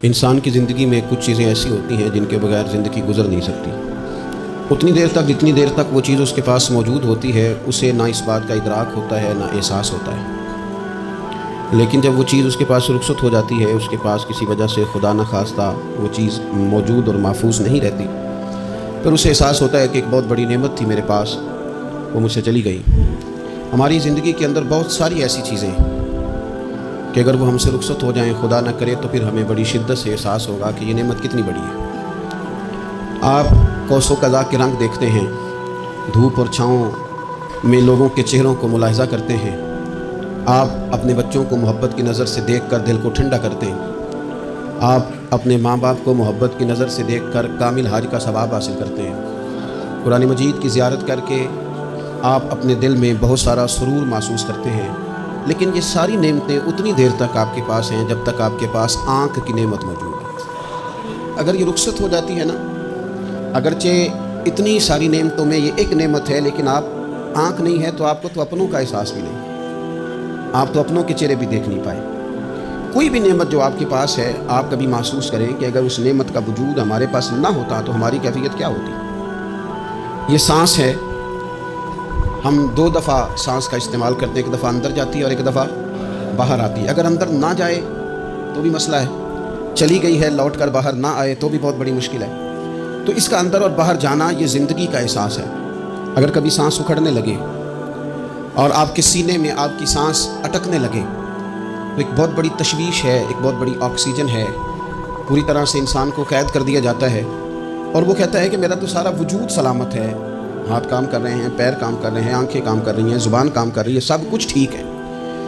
انسان کی زندگی میں کچھ چیزیں ایسی ہوتی ہیں جن کے بغیر زندگی گزر نہیں سکتی۔ اتنی دیر تک جتنی دیر تک وہ چیز اس کے پاس موجود ہوتی ہے اسے نہ اس بات کا ادراک ہوتا ہے نہ احساس ہوتا ہے، لیکن جب وہ چیز اس کے پاس رخصت ہو جاتی ہے، اس کے پاس کسی وجہ سے خدا نخواستہ وہ چیز موجود اور محفوظ نہیں رہتی، پھر اسے احساس ہوتا ہے کہ ایک بہت بڑی نعمت تھی میرے پاس، وہ مجھ سے چلی گئی۔ ہماری زندگی کے اندر بہت ساری ایسی چیزیں ہیں کہ اگر وہ ہم سے رخصت ہو جائیں، خدا نہ کرے، تو پھر ہمیں بڑی شدت سے احساس ہوگا کہ یہ نعمت کتنی بڑی ہے۔ آپ کوس و قزح کے رنگ دیکھتے ہیں، دھوپ اور چھاؤں میں لوگوں کے چہروں کو ملاحظہ کرتے ہیں، آپ اپنے بچوں کو محبت کی نظر سے دیکھ کر دل کو ٹھنڈا کرتے ہیں، آپ اپنے ماں باپ کو محبت کی نظر سے دیکھ کر کامل حج کا ثواب حاصل کرتے ہیں، قرآن مجید کی زیارت کر کے آپ اپنے دل میں بہت سارا سرور محسوس کرتے ہیں۔ لیکن یہ ساری نعمتیں اتنی دیر تک آپ کے پاس ہیں جب تک آپ کے پاس آنکھ کی نعمت موجود ہے۔ اگر یہ رخصت ہو جاتی ہے نا، اگرچہ اتنی ساری نعمتوں میں یہ ایک نعمت ہے، لیکن آپ آنکھ نہیں ہے تو آپ کو تو اپنوں کا احساس بھی نہیں، آپ تو اپنوں کے چہرے بھی دیکھ نہیں پائے۔ کوئی بھی نعمت جو آپ کے پاس ہے، آپ کبھی محسوس کریں کہ اگر اس نعمت کا وجود ہمارے پاس نہ ہوتا تو ہماری کیفیت کیا ہوتی۔ یہ سانس ہے، ہم دو دفعہ سانس کا استعمال کرتے ہیں، ایک دفعہ اندر جاتی ہے اور ایک دفعہ باہر آتی ہے۔ اگر اندر نہ جائے تو بھی مسئلہ ہے، چلی گئی ہے لوٹ کر باہر نہ آئے تو بھی بہت بڑی مشکل ہے۔ تو اس کا اندر اور باہر جانا یہ زندگی کا احساس ہے۔ اگر کبھی سانس اکھڑنے لگے اور آپ کے سینے میں آپ کی سانس اٹکنے لگے تو ایک بہت بڑی تشویش ہے، ایک بہت بڑی آکسیجن ہے، پوری طرح سے انسان کو قید کر دیا جاتا ہے، اور وہ کہتا ہے کہ میرا تو سارا وجود سلامت ہے، ہاتھ کام کر رہے ہیں، پیر کام کر رہے ہیں، آنکھیں کام کر رہی ہیں، زبان کام کر رہی ہے، سب کچھ ٹھیک ہے،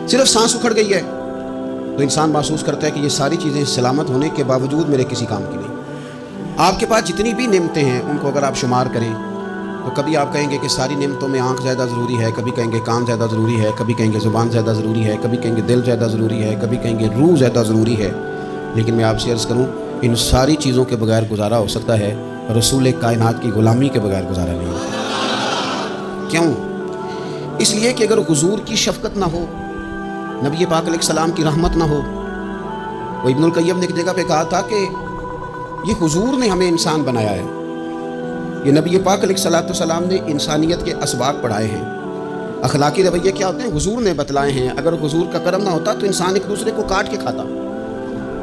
صرف سانس اکھڑ گئی ہے۔ تو انسان محسوس کرتا ہے کہ یہ ساری چیزیں سلامت ہونے کے باوجود میرے کسی کام کی نہیں۔ آپ کے پاس جتنی بھی نعمتیں ہیں ان کو اگر آپ شمار کریں تو کبھی آپ کہیں گے کہ ساری نعمتوں میں آنکھ زیادہ ضروری ہے، کبھی کہیں گے کان زیادہ ضروری ہے، کبھی کہیں گے زبان زیادہ ضروری ہے، کبھی کہیں گے دل زیادہ ضروری ہے، کبھی کہیں گے روح زیادہ ضروری ہے۔ لیکن میں آپ سے عرض کروں، ان ساری چیزوں کے بغیر گزارا ہو سکتا ہے، رسول کائنات کی غلامی کے بغیر گزارا نہیں ہوتا۔ کیوں؟ اس لیے کہ اگر حضور کی شفقت نہ ہو، نبی پاک علیہ السلام کی رحمت نہ ہو، وہ ابن القیم نے ایک جگہ پہ کہا تھا کہ یہ حضور نے ہمیں انسان بنایا ہے، یہ نبی پاک علیہ السلام نے انسانیت کے اسباق پڑھائے ہیں، اخلاقی رویے کیا ہوتے ہیں حضور نے بتلائے ہیں۔ اگر حضور کا کرم نہ ہوتا تو انسان ایک دوسرے کو کاٹ کے کھاتا۔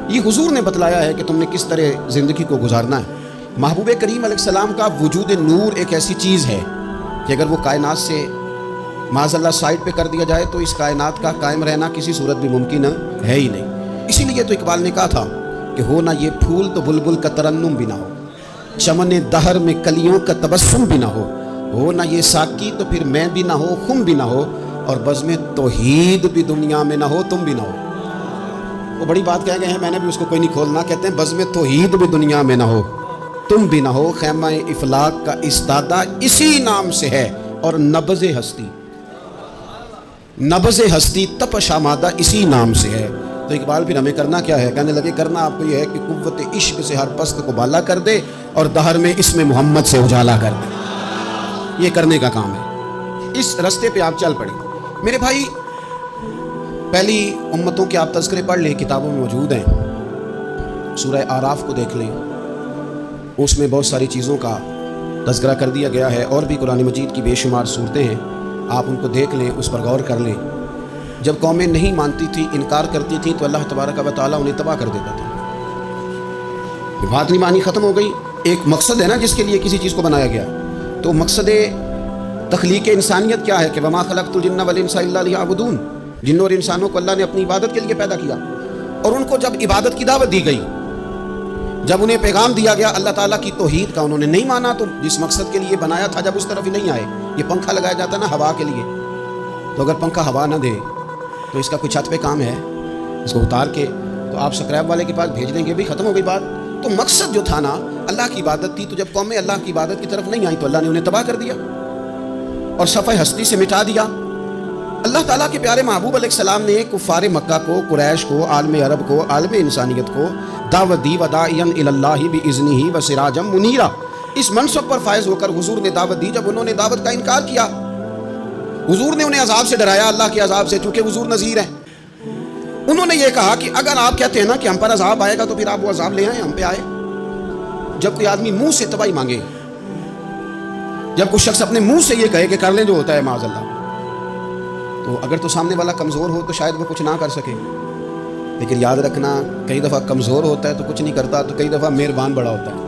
یہ حضور نے بتلایا ہے کہ تم نے کس طرح زندگی کو گزارنا ہے۔ محبوب کریم علیہ السلام کا وجود نور ایک ایسی چیز ہے کہ اگر وہ کائنات سے معاذ اللہ سائڈ پہ کر دیا جائے تو اس کائنات کا قائم رہنا کسی صورت بھی ممکن ہے ہی نہیں۔ اسی لیے تو اقبال نے کہا تھا کہ ہو نہ یہ پھول تو بلبل کا ترنم بھی نہ ہو، چمن دہر میں کلیوں کا تبسم بھی نہ ہو نہ یہ ساقی تو پھر میں بھی نہ ہو، خم بھی نہ ہو، اور بزم توحید بھی دنیا میں نہ ہو، تم بھی نہ ہو۔ وہ بڑی بات کہہ گئے ہیں، میں نے بھی اس کو کوئی نہیں کھولنا، کہتے ہیں بزم توحید بھی دنیا میں نہ ہو، تم بھی نہ ہو، خیمہ افلاق کا استادہ اسی نام سے ہے، اور نبض ہستی تپش آمادہ اسی نام سے ہے۔ تو اقبال پھر ہمیں کرنا کیا ہے؟ کہنے لگے کرنا آپ کو یہ ہے کہ قوت عشق سے ہر پست کو بالا کر دے اور دہر میں اسم محمد سے اجالا کر دے۔ یہ کرنے کا کام ہے، اس رستے پہ آپ چل پڑیں۔ میرے بھائی، پہلی امتوں کے آپ تذکرے پڑھ لیں، کتابوں میں موجود ہیں، سورہ اعراف کو دیکھ لیں، اس میں بہت ساری چیزوں کا تذکرہ کر دیا گیا ہے، اور بھی قرآن مجید کی بے شمار صورتیں ہیں، آپ ان کو دیکھ لیں، اس پر غور کر لیں۔ جب قومیں نہیں مانتی تھی، انکار کرتی تھیں، تو اللہ تبارک و تعالیٰ انہیں تباہ کر دیتا تھا۔ بات نہیں مانی، ختم ہو گئی۔ ایک مقصد ہے نا جس کے لیے کسی چیز کو بنایا گیا، تو مقصد تخلیق انسانیت کیا ہے کہ وما خلقت الجن والانس الا لیعبدون، جنوں اور انسانوں کو اللہ نے اپنی عبادت کے لیے پیدا کیا، اور ان کو جب عبادت کی دعوت دی گئی، جب انہیں پیغام دیا گیا اللہ تعالیٰ کی توحید کا، انہوں نے نہیں مانا، تو جس مقصد کے لیے بنایا تھا جب اس طرف ہی نہیں آئے۔ یہ پنکھا لگایا جاتا ہے نا ہوا کے لیے، تو اگر پنکھا ہوا نہ دے تو اس کا کوئی چھت پہ کام ہے، اس کو اتار کے تو آپ سکریپ والے کے پاس بھیج دیں گے، بھی ختم ہو گئی بات۔ تو مقصد جو تھا نا، اللہ کی عبادت تھی، تو جب قومیں اللہ کی عبادت کی طرف نہیں آئی تو اللہ نے انہیں تباہ کر دیا اور صفحہ ہستی سے مٹا دیا۔ اللہ تعالیٰ کے پیارے محبوب علیہ السلام نے کفار مکہ کو، قریش کو، عالم عرب کو، عالم انسانیت کو دعوت دی، وداعیا الی اللہ باذنہ وسراجا منیرا۔ اس منصب پر فائز ہو کر حضور نے دعوت دی۔ جب انہوں نے دعوت کا انکار کیا، حضور نے انہیں عذاب سے ڈرایا، اللہ کے عذاب سے، چونکہ حضور نذیر ہیں۔ انہوں نے یہ کہا کہ اگر آپ کہتے ہیں نا کہ ہم پر عذاب آئے گا تو پھر آپ وہ عذاب لے آئیں، ہم پہ آئے۔ جب کوئی آدمی منہ سے تباہی مانگے، جب کوئی شخص اپنے منہ سے یہ کہے کہ کر لیں جو ہوتا ہے معاذ اللہ، تو اگر تو سامنے والا کمزور ہو تو شاید وہ کچھ نہ کر سکے، لیکن یاد رکھنا کئی دفعہ کمزور ہوتا ہے تو کچھ نہیں کرتا، تو کئی دفعہ مہربان بڑا ہوتا ہے،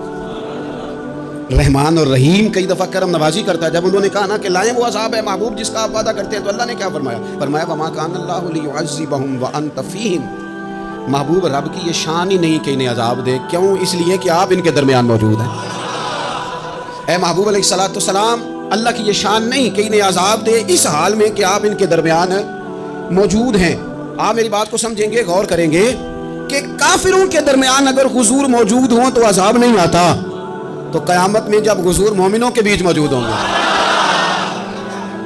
رحمان اور رحیم کئی دفعہ کرم نوازی کرتا ہے۔ جب انہوں نے کہا نا کہ لائیں وہ عذاب ہے محبوب جس کا آپ وعدہ کرتے ہیں، تو اللہ نے کیا فرمایا؟ فرمایا وما کان اللہ لیعذبہم وانت فیہم، محبوب رب کی یہ شان ہی نہیں کہ انہیں عذاب دے، کیوں؟ اس لیے کہ آپ ان کے درمیان موجود ہیں۔ اے محبوب علیہ الصلوۃ والسلام، اللہ کی یہ شان نہیں کہ انہیں عذاب دے اس حال میں کہ آپ ان کے درمیان موجود ہیں۔ آپ میری بات کو سمجھیں گے، غور کریں گے کہ کافروں کے درمیان اگر حضور موجود ہوں تو عذاب نہیں آتا، تو قیامت میں جب حضور مومنوں کے بیچ موجود ہوں گے،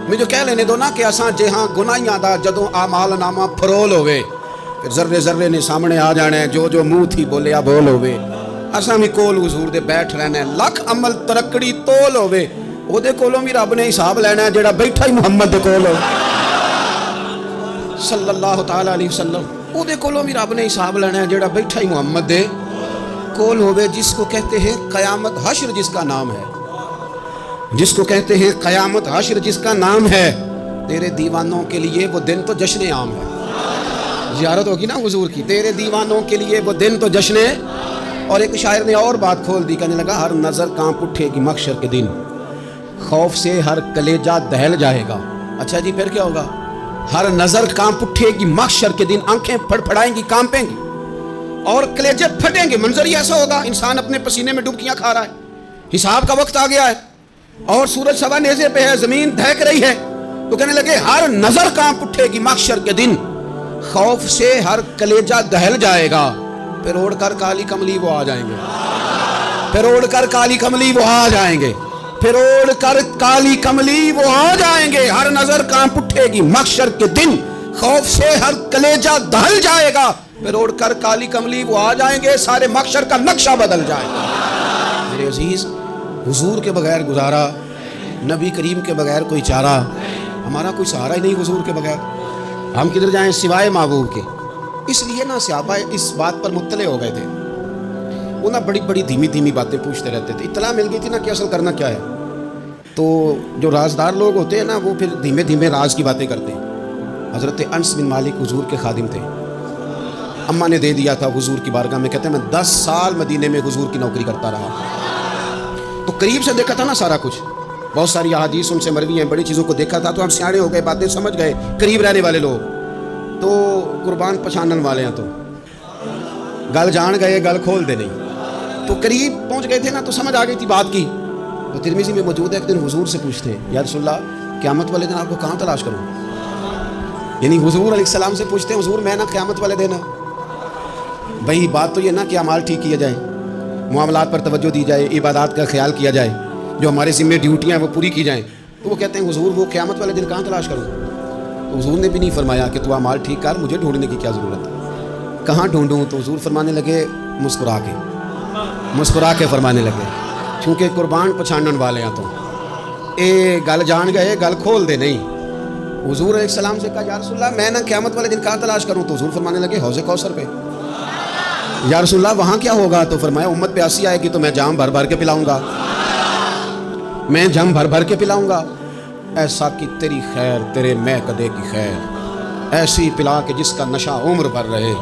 مجھے کہہ لینے دو نا کہ اساں جہاں گناہیاں دا جدوں اعمال نامہ پھرول ہوئے، پھر ذرے ذرے نے سامنے آ جانا ہے، جو جو منہ تھی بولیا بول ہوئے، اساں بھی کول حضور دے بیٹھ رہنا ہے، لکھ عمل ترکڑی تول ہوئے، او دے کولوں بھی رب نے حساب لینا ہے جڑا بیٹھا ہی محمد دے کول ہو صلی اللہ تعالی علیہ وسلم، او دے کولوں بھی رب نے حساب لینا ہے جڑا بیٹھا ہی محمد دے کول ہوئے، جس کو کہتے ہیں قیامت حشر، جس کا نام ہے، جس کو کہتے ہیں قیامت حشر جس کا نام ہے۔ تیرے دیوانوں کے لیے وہ دن تو جشن عام ہے، زیارت ہوگی نا حضور کی، تیرے دیوانوں کے لیے وہ دن تو جشن۔ اور ایک شاعر نے اور بات کھول دی، کہنے لگا ہر نظر کانپ اٹھے گی محشر کے دن، خوف سے ہر کلیجہ دہل جائے گا۔ اچھا جی پھر کیا ہوگا؟ ہر نظر کانپ اٹھے گی محشر کے دن، آنکھیں پھڑ پھڑائیں گی، کانپیں گی اور کلیجے پھٹیں گے۔ منظر ہی ایسا ہوگا، انسان اپنے پسینے میں ڈبکیاں کھا رہا ہے، حساب کا وقت آ گیا ہے اور سورج سوا نیزے پہ ہے، زمین دہک رہی ہے، تو کہنے لگے ہر نظر کانپ اٹھے گی محشر کے دن، خوف سے ہر کلیجہ دہل جائے گا، پھر اوڑھ کر کالی کملی وہ آ جائیں گے، پھر اوڑھ کر کالی کملی وہ آ جائیں گے، پھر اوڑھ کر کالی کملی وہ آ جائیں گے، ہر نظر کانپ اٹھے گی محشر کے دن، خوف سے ہر کلیجہ دہل جائے گا، پھر اوڑھ کر کالی کملی وہ آ جائیں گے، سارے محشر کا نقشہ بدل جائے گا۔ میرے عزیز، حضور کے بغیر گزارا، نبی کریم کے بغیر کوئی چارہ، ہمارا کوئی سہارا ہی نہیں حضور کے بغیر، ہم کدھر جائیں سوائے محبوب کے۔ اس لیے نا صحابہ اس بات پر مطلع ہو گئے تھے، وہ نا بڑی بڑی دھیمی دھیمی باتیں پوچھتے رہتے تھے، اطلاع مل گئی تھی نا کہ اصل کرنا کیا ہے۔ تو جو رازدار لوگ ہوتے ہیں نا وہ پھر دھیمے دھیمے راز کی باتیں کرتے ہیں۔ حضرت انس بن مالک حضور کے خادم تھے، اماں نے دے دیا تھا حضور کی بارگاہ میں، کہتے ہیں میں 10 سال مدینے میں حضور کی نوکری کرتا رہا، تو قریب سے دیکھا تھا نا سارا کچھ، بہت ساری احادیث ان سے مروی ہیں، بڑی چیزوں کو دیکھا تھا، تو ہم سیاڑے ہو گئے، باتیں سمجھ گئے، قریب رہنے والے لوگ تو قربان پچھانن والے ہیں، تو گل جان گئے، گل کھول دے نہیں، تو قریب پہنچ گئے تھے نا، تو سمجھ آ گئی تھی بات کی۔ تو ترمذی میں موجود ہے، ایک دن حضور سے پوچھتے ہیں یا رسول اللہ قیامت والے دن آپ کو کہاں تلاش کروں؟ یعنی حضور علیہ السلام سے پوچھتے ہیں حضور میں نا قیامت والے دن، بھئی بات تو یہ نا کہ اعمال ٹھیک کیے جائیں، معاملات پر توجہ دی جائے، عبادات کا خیال کیا جائے، جو ہمارے ذمہ ڈیوٹیاں ہیں وہ پوری کی جائیں، تو وہ کہتے ہیں حضور وہ قیامت والے دن کہاں تلاش کروں؟ تو حضور نے بھی نہیں فرمایا کہ تو اعمال ٹھیک کر، مجھے ڈھونڈنے کی کیا ضرورت ہے، کہاں ڈھونڈوں؟ تو حضور فرمانے لگے مسکرا کے فرمانے لگے، چونکہ قربان پچھانن والے ہیں، تو اے گل جان گئے، گل کھول دے نہیں۔ حضور علیہ السلام سے کہا یا رسول اللہ میں نا قیامت والے دن کہاں تلاش کروں؟ تو حضور فرمانے لگے حوض کوثر پہ۔ یا رسول اللہ وہاں کیا ہوگا؟ تو فرمایا امت پیاسی آئے گی تو میں جام بھر بھر کے پلاؤں گا، میں جام بھر بھر کے پلاؤں گا، ایسا کہ تیری خیر تیرے میں کدے کی خیر، ایسی پلا کہ جس کا نشہ عمر بھر رہے۔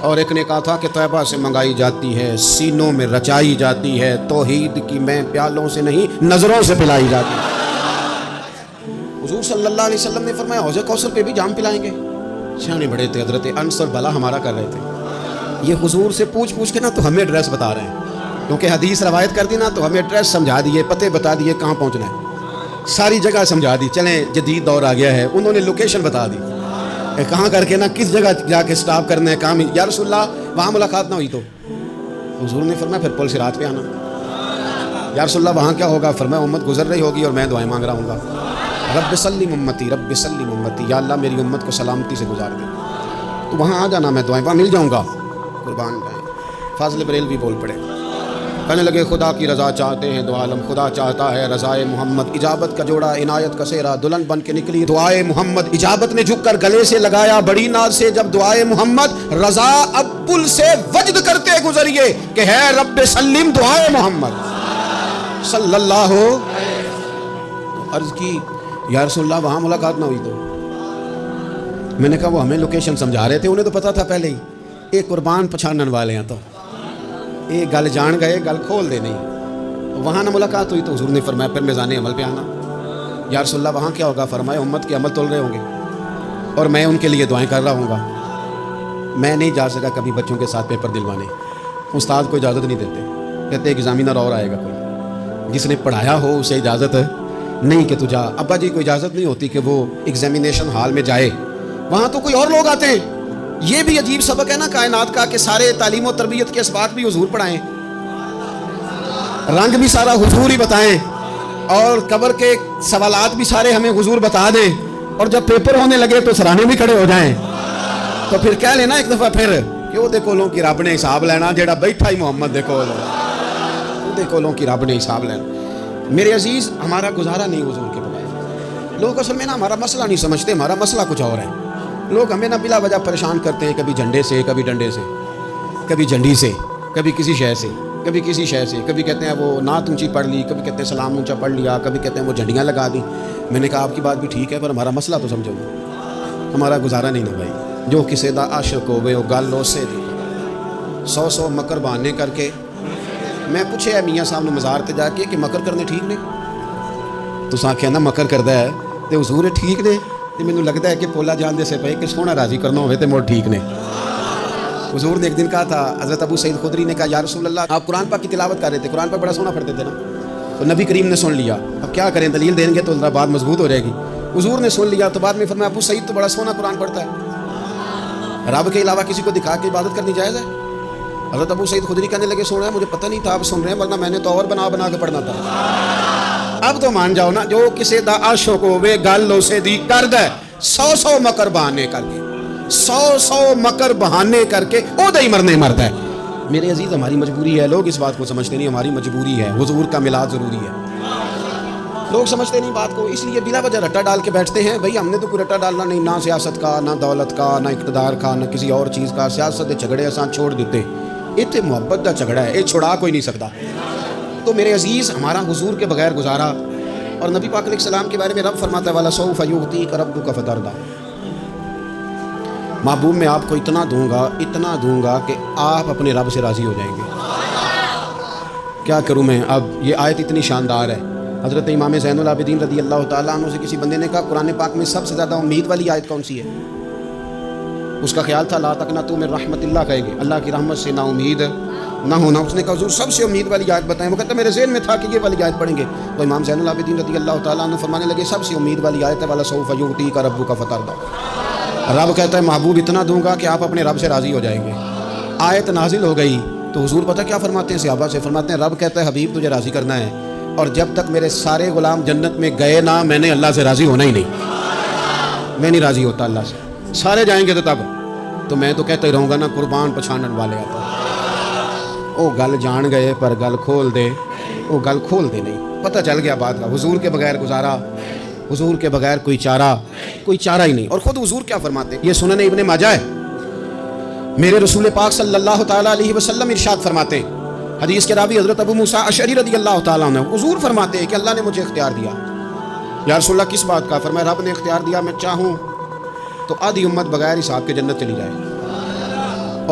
اور ایک نے کہا تھا کہ طیبہ سے منگائی جاتی ہے، سینوں میں رچائی جاتی ہے، توحید کی میں پیالوں سے نہیں نظروں سے پلائی جاتی ہے۔ حضور صلی اللہ علیہ وسلم نے فرمایا حوض کوثر پہ بھی جام پلائیں گے۔ سیانے بڑے تھے حضرت انس اور بلا ہمارا کر رہے تھے، یہ حضور سے پوچھ پوچھ کے نا تو ہمیں ایڈریس بتا رہے ہیں، کیونکہ حدیث روایت کر دی نا تو ہمیں ایڈریس سمجھا دیے، پتے بتا دیے کہاں پہنچنا ہے، ساری جگہ سمجھا دی، چلیں جدید دور آ گیا ہے، انہوں نے لوکیشن بتا دی کہاں کر کے نا کس جگہ جا کے سٹاپ کرنا ہے کام۔ یا رسول اللہ وہاں ملاقات نہ ہوئی تو حضور نے فرمایا پھر پل صراط پہ آنا۔ یا رسول اللہ وہاں کیا ہوگا؟ فرمایا امت گزر رہی ہوگی اور میں دعائیں مانگ رہا ہوں گا، رب سلم امتی رب سلم امتی، یا اللہ میری امت کو سلامتی سے گزار دے، تو وہاں آ جانا، میں دعائیں وہاں مل جاؤں گا، قربان جائیں۔ فاضل بریلوی بول پڑے کہنے لگے خدا کی رضا چاہتے ہیں دو عالم، خدا چاہتا ہے رضائے محمد، اجابت کا جوڑا عنایت کا سیرا، دلہن بن کے نکلی دعائے محمد، اجابت نے جھک کر گلے سے لگایا بڑی ناز سے جب دعائے محمد، رضا ابل سے وجد کرتے گزریے کہ ہے رب سلم دعائے محمد صلی اللہ ہو۔ عرض کی یا رسول اللہ وہاں ملاقات نہ ہوئی تو؟ میں نے کہا وہ ہمیں لوکیشن سمجھا رہے تھے، انہیں تو پتا تھا پہلے ہی، ایک قربان پچھانن والے ہیں تو ایک گل جان گئے گل کھول دے نہیں، وہاں نہ ملاقات ہوئی تو حضور نے فرمایا پھر میزان عمل پہ آنا۔ یا رسول اللہ وہاں کیا ہوگا؟ فرمایا امت کے عمل تول رہے ہوں گے اور میں ان کے لیے دعائیں کر رہا ہوں گا۔ میں نہیں جا سکا کبھی بچوں کے ساتھ پیپر دلوانے، استاد کو اجازت نہیں دیتے، کہتے ایگزامینر اور آئے گا کوئی، جس نے پڑھایا ہو اسے اجازت نہیں کہ تو جا۔ ابا جی کو اجازت نہیں ہوتی کہ وہ ایگزامینیشن ہال میں جائے، وہاں تو کوئی اور لوگ آتے ہیں۔ یہ بھی عجیب سبق ہے نا کائنات کا کہ سارے تعلیم و تربیت کے اسباق بھی حضور پڑھائیں، رنگ بھی سارا حضور ہی بتائیں، اور قبر کے سوالات بھی سارے ہمیں حضور بتا دیں، اور جب پیپر ہونے لگے تو سرانے بھی کھڑے ہو جائیں، تو پھر کہہ لینا ایک دفعہ پھر کہ وہ دیکھو لوں کی رب نے حساب لینا، جیڑا بیٹھا ہی محمد دیکھو دیکھو لوں کی رب نے حساب لینا۔ میرے عزیز ہمارا گزارا نہیں حضور کے بغیر۔ لوگ اصل میں نا ہمارا مسئلہ نہیں سمجھتے، ہمارا مسئلہ کچھ اور ہے۔ لوگ ہمیں نہ بلا وجہ پریشان کرتے ہیں، کبھی جھنڈے سے، کبھی ڈنڈے سے، کبھی جھنڈی سے، کبھی کسی شے سے، کبھی کسی شے سے، کبھی کہتے ہیں وہ نعت اونچی پڑھ لی، کبھی کہتے ہیں سلام اونچا پڑھ لیا، کبھی کہتے ہیں وہ جھنڈیاں لگا دی۔ میں نے کہا آپ کی بات بھی ٹھیک ہے پر ہمارا مسئلہ تو سمجھو، ہمارا گزارا نہیں نا بھائی۔ جو کسی دا عاشق ہوئے وہ گل لو سے دی 100 مکر بہانے کر کے۔ میں پوچھے میاں صاحب نے مزار تے جا کے کہ مکر کرنے ٹھیک نے؟ تو آخیا نا مکر کردا ہے تے حضور ٹھیک نے؟ تے مینوں لگتا ہے کہ پولا جان دے سے پے کہ سونا راضی کرنا ہوئے تے مڑ ٹھیک نے۔ حضور نے ایک دن کہا تھا، حضرت ابو سعید خدری نے کہا یا رسول اللہ آپ قرآن پاک کی تلاوت کر رہے تھے، قرآن پاک بڑا سونا پڑھتے تھے نا، تو نبی کریم نے سن لیا، اب کیا کریں دلیل دیں گے تو بات مضبوط ہو جائے گی۔ حضور نے سن لیا تو بعد میں فرمایا ابو سعید تو بڑا سونا قرآن پڑھتا ہے، رب کے علاوہ کسی کو دکھا کے عبادت کرنی جائز ہے؟ حضرت ابو سعید خدری کہنے لگے سن رہے ہیں، مجھے پتہ نہیں تھا آپ سن رہے ہیں، ورنہ میں نے تو اور بنا بنا کے پڑھنا تھا۔ اب تو مان جاؤ نا، جو کسی دا عاشق ہوے گل اسے دی کرد ہے 100 مکر بہانے کر کے، 100 مکر بہانے کر کے او دہی مرنے مرتا ہے۔ میرے عزیز ہماری مجبوری ہے، لوگ اس بات کو سمجھتے نہیں، ہماری مجبوری ہے، حضور کا میلاد ضروری ہے۔ لوگ سمجھتے نہیں بات کو، اس لیے بلا وجہ رٹا ڈال کے بیٹھتے ہیں۔ بھائی ہم نے تو کوئی رٹا ڈالنا نہیں، نہ سیاست کا، نہ دولت کا، نہ اقتدار کا، نہ کسی اور چیز کا۔ سیاست دے جھگڑے اساں چھوڑ دیتے، اتنے محبت دا جھگڑا ہے، یہ چھڑا کوئی نہیں سکتا۔ تو میرے عزیز ہمارا حضور کے بغیر گزارا، اور نبی پاک علیہ السلام کے بارے میں رب فرماتا ہے وَلَسَوْفَ يُعْطِيكَ رَبُّكَ فَتَرْضَىٰ، محبوب میں آپ کو اتنا دوں گا کہ آپ اپنے رب سے راضی ہو جائیں گے۔ کیا کروں میں اب، یہ آیت اتنی شاندار ہے۔ حضرت امام زین العابدین رضی اللہ تعالیٰ عنہ سے کسی بندے نے کہا قرآن پاک میں سب سے زیادہ امید والی آیت کون سی ہے؟ اس کا خیال تھا لا تقنطوا من رحمت اللہ کہیں گے، اللہ کی رحمت سے نا امید نہ ہونا۔ اس نے کہا حضور سب سے امید والی آیت بتائیں۔ وہ کہتا میرے ذہن میں تھا کہ یہ والی آیت پڑھیں گے، تو امام زین العابدین رضی اللہ تعالیٰ عنہ فرمانے لگے سب سے امید والی آیت ہے وَلَسَوْفَ يُعْطِيكَ رَبُّكَ فَتَرْضَىٰ، رب کہتا ہے محبوب اتنا دوں گا کہ آپ اپنے رب سے راضی ہو جائیں گے۔ آیت نازل ہو گئی تو حضور پتہ کیا فرماتے ہیں صحابہ سے؟ فرماتے ہیں رب کہتا ہے حبیب تجھے راضی کرنا ہے، اور جب تک میرے سارے غلام جنت میں گئے نہ میں نے اللہ سے راضی ہونا ہی نہیں، میں نہیں راضی ہوتا اللہ سے، سارے جائیں گے تو تب تو میں تو کہتا ہی رہوں گا نا قربان پچھانن والے آتا۔ او گل جان گئے پر گل کھول دے، او گل کھول دے نہیں، پتہ چل گیا بات کا۔ حضور کے بغیر گزارا، حضور کے بغیر کوئی چارہ ہی نہیں۔ اور خود حضور کیا فرماتے ہیں، یہ سنن ابن ماجہ ہے، میرے رسول پاک صلی اللہ تعالیٰ علیہ وسلم ارشاد فرماتے ہیں، حدیث کے راوی حضرت ابو موسیٰ اشعری رضی اللہ تعالیٰ عنہ، حضور فرماتے ہیں کہ اللہ نے مجھے اختیار دیا۔ یا رسول اللہ کس بات کا؟ فرمایا رب نے اختیار دیا میں چاہوں تو آدھی امت بغیر حساب کے جنت چلی جائے،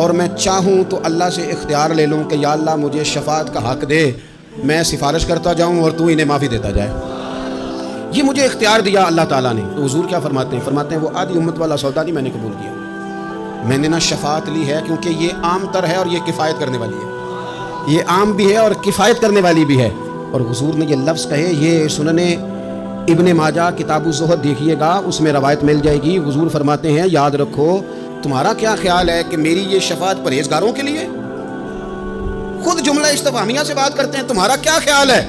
اور میں چاہوں تو اللہ سے اختیار لے لوں کہ یا اللہ مجھے شفاعت کا حق دے، میں سفارش کرتا جاؤں اور تو انہیں معافی دیتا جائے۔ یہ مجھے اختیار دیا اللہ تعالیٰ نے۔ تو حضور کیا فرماتے ہیں؟ فرماتے ہیں وہ آدھی امت والا سودا نہیں میں نے قبول کیا، میں نے نہ شفاعت لی ہے کیونکہ یہ عام تر ہے اور یہ کفایت کرنے والی ہے، یہ عام بھی ہے اور کفایت کرنے والی بھی ہے۔ اور حضور نے یہ لفظ کہے، یہ سنن ابن ماجہ کتاب الزہد دیکھیے گا، اس میں روایت مل جائے گی۔ حضور فرماتے ہیں یاد رکھو تمہارا کیا خیال ہے کہ میری یہ شفاعت پرہیزگاروں کے لیے؟ خود جملہ استفہامیہ سے بات کرتے ہیں، تمہارا کیا خیال ہے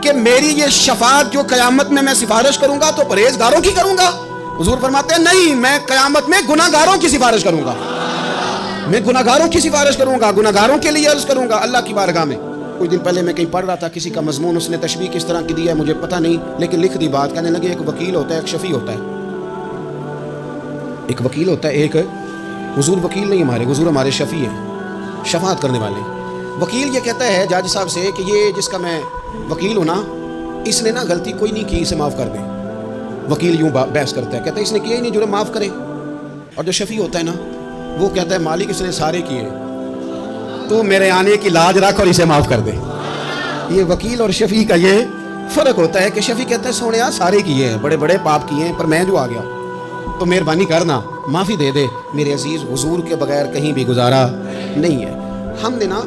کہ میری یہ شفاعت جو قیامت میں سفارش کروں گا تو پرہیزگاروں کی کروں گا؟ حضور فرماتے ہیں نہیں، میں قیامت میں گناہگاروں کی سفارش کروں گا، میں گناہگاروں کی سفارش کروں گا، گناہگاروں کے لیے عرض کروں گا اللہ کی بارگاہ میں۔ کچھ دن پہلے میں کہیں پڑھ رہا تھا کسی کا مضمون، اس نے تشبیہ کس طرح کی دی ہے مجھے پتہ نہیں، لیکن لکھ دی بات، کہنے لگے ایک وکیل ہوتا ہے ایک شفیع ہوتا ہے. ایک وکیل ہوتا ہے، ایک حضور وکیل نہیں ہمارے، حضور ہمارے شفیع ہیں، شفاعت کرنے والے. وکیل یہ کہتا ہے جج صاحب سے کہ یہ جس کا میں وکیل ہوں نا، اس نے نا غلطی کوئی نہیں کی، اسے معاف کر دیں. وکیل یوں بحث کرتا ہے، کہتا ہے اس نے کیا ہی نہیں، جرم معاف کریں. اور جو شفیع ہوتا ہے نا وہ کہتا ہے مالک اس نے سارے کیے، تو میرے آنے کی لاج رکھ اور اسے معاف کر دے. یہ وکیل اور شفیع کا یہ فرق ہوتا ہے کہ شفیع کہتا ہے سونے سارے کیے ہیں، بڑے بڑے پاپ کیے ہیں، پر میں جو آ گیا تو مہربانی کرنا معافی دے دے. میرے عزیز حضور کے بغیر کہیں بھی گزارا نہیں ہے. ہم نے نا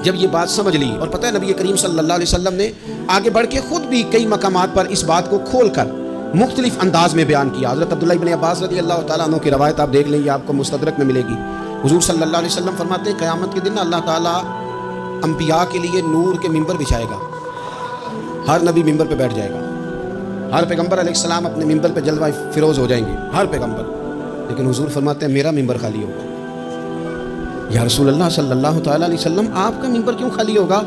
جب یہ بات سمجھ لی، اور پتہ ہے نبی کریم صلی اللہ علیہ وسلم نے آگے بڑھ کے خود بھی کئی مقامات پر اس بات کو کھول کر مختلف انداز میں بیان کیا. حضرت عبداللہ ابن عباس رضی اللہ تعالیٰ عنہ کی روایت آپ دیکھ لیں گے، آپ کو مستدرک میں ملے گی. حضور صلی اللہ علیہ وسلم فرماتے ہیں قیامت کے دن اللہ تعالیٰ انبیاء کے لیے نور کے ممبر بچھائے گا. ہر نبی ممبر پہ بیٹھ جائے گا، ہر پیغمبر علیہ السلام اپنے ممبر پہ جلوہ فروز ہو جائیں گے، ہر پیغمبر. لیکن حضور فرماتے ہیں میرا ممبر خالی ہوگا. یا رسول اللہ صلی اللہ تعالیٰ علیہ وسلم آپ کا ممبر کیوں خالی ہوگا؟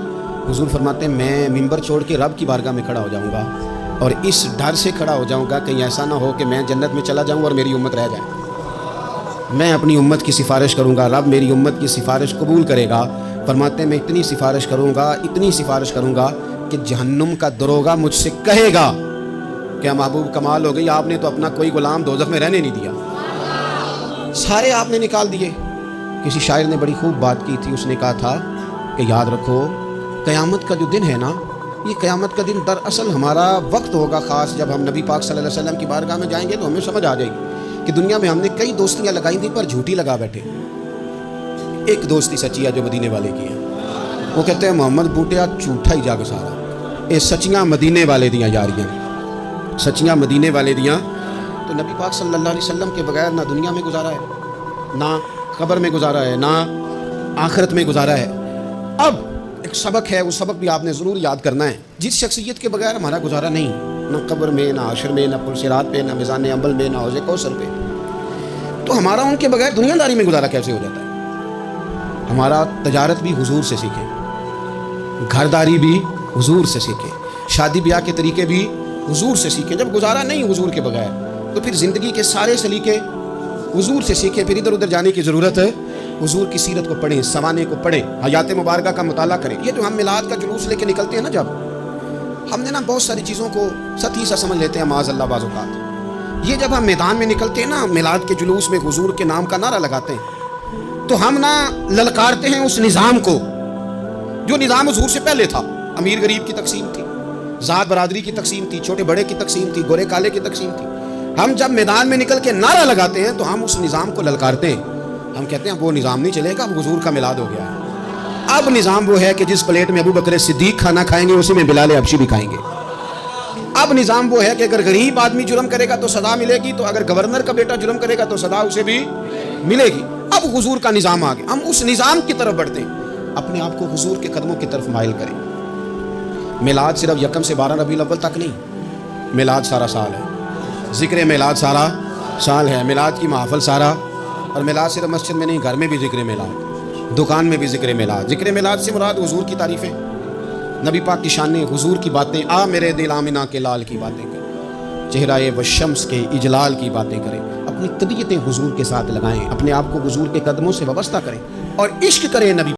حضور فرماتے ہیں میں ممبر چھوڑ کے رب کی بارگاہ میں کھڑا ہو جاؤں گا، اور اس ڈر سے کھڑا ہو جاؤں گا کہیں ایسا نہ ہو کہ میں جنت میں چلا جاؤں اور میری امت رہ جائے. میں اپنی امت کی سفارش کروں گا، رب میری امت کی سفارش قبول کرے گا. فرماتے ہیں میں اتنی سفارش کروں گا کہ جہنم کا دروغہ مجھ سے کہے گا کہ محبوب کمال ہو گئی، آپ نے تو اپنا کوئی غلام دوزخ میں رہنے نہیں دیا، سارے آپ نے نکال دیے. کسی شاعر نے بڑی خوب بات کی تھی، اس نے کہا تھا کہ یاد رکھو قیامت کا جو دن ہے نا، یہ قیامت کا دن دراصل ہمارا وقت ہوگا خاص. جب ہم نبی پاک صلی اللہ علیہ وسلم کی بارگاہ میں جائیں گے تو ہمیں سمجھ آ جائے گی کہ دنیا میں ہم نے کئی دوستیاں لگائی تھیں پر جھوٹی لگا بیٹھے. ایک دوستی سچی ہے جو مدینے والے کی ہے، وہ کہتے ہیں محمد بوٹیا جھوٹا ہی جاگ سارا، یہ سچیاں مدینے والے دیاں یاریاں، سچیاں مدینے والے دیاں. تو نبی پاک صلی اللہ علیہ وسلم کے بغیر نہ دنیا میں گزارا ہے، نہ قبر میں گزارا ہے، نہ آخرت میں گزارا ہے. اب ایک سبق ہے، وہ سبق بھی آپ نے ضرور یاد کرنا ہے. جس شخصیت کے بغیر ہمارا گزارا نہیں، نہ قبر میں، نہ حشر میں، نہ پرصراط پہ، نہ میزان عمل میں، نہ حوض کوثر پہ، تو ہمارا ان کے بغیر دنیا داری میں گزارا کیسے ہو جاتا ہے؟ ہمارا تجارت بھی حضور سے سیکھیں، گھرداری بھی حضور سے سیکھیں، شادی بیاہ کے طریقے بھی حضور سے سیکھیں. جب گزارا نہیں حضور کے بغیر تو پھر زندگی کے سارے سلیقے حضور سے سیکھیں. پھر ادھر ادھر جانے کی ضرورت ہے، حضور کی سیرت کو پڑھیں، سوانے کو پڑھیں، حیات مبارکہ کا مطالعہ کریں. یہ جو ہم میلاد کا جلوس لے کے نکلتے ہیں نا، جب ہم نے نا بہت ساری چیزوں کو سطحی سا سمجھ لیتے ہیں معاذ اللہ بعض اوقات. یہ جب ہم میدان میں نکلتے ہیں نا، میلاد کے جلوس میں حضور کے نام کا نعرہ لگاتے ہیں، تو ہم نا للکارتے ہیں اس نظام کو جو نظام حضور سے پہلے تھا. امیر غریب کی تقسیم تھی، ذات برادری کی تقسیم تھی، چھوٹے بڑے کی تقسیم تھی، گورے کالے کی تقسیم تھی. ہم جب میدان میں نکل کے نعرہ لگاتے ہیں تو ہم اس نظام کو للکارتے ہیں. ہم کہتے ہیں وہ نظام نہیں چلے گا، اب حضور کا میلاد ہو گیا ہے. اب نظام وہ ہے کہ جس پلیٹ میں ابو بکر صدیق کھانا کھائیں گے اسی میں بلال حبشی بھی کھائیں گے. اب نظام وہ ہے کہ اگر غریب آدمی جرم کرے گا تو سزا ملے گی، تو اگر گورنر کا بیٹا جرم کرے گا تو سزا اسے بھی ملے گی. اب حضور کا نظام آ گیا، ہم اس نظام کی طرف بڑھتے ہیں. اپنے آپ کو حضور کے قدموں کی طرف مائل کریں. میلاد صرف 1 سے 12 ربیع الاول تک نہیں، میلاد سارا سال ہے. ذکر میلاد سارا سال ہے، میلاد کی محفل سارا. اور میلاد صرف مسجد میں نہیں، گھر میں بھی ذکر میلاد، دکان میں بھی ذکر میلاد. ذکر میلاد سے مراد حضور کی تعریفیں، نبی پاک کی شانیں، حضور کی باتیں. آ میرے دل آمنہ کے لال کی باتیں کریں، چہرہ و شمس کے اجلال کی باتیں کریں. اپنی طبیعتیں حضور کے ساتھ لگائیں، اپنے آپ کو حضور کے قدموں سے وابستہ کریں اور عشق کریں نبی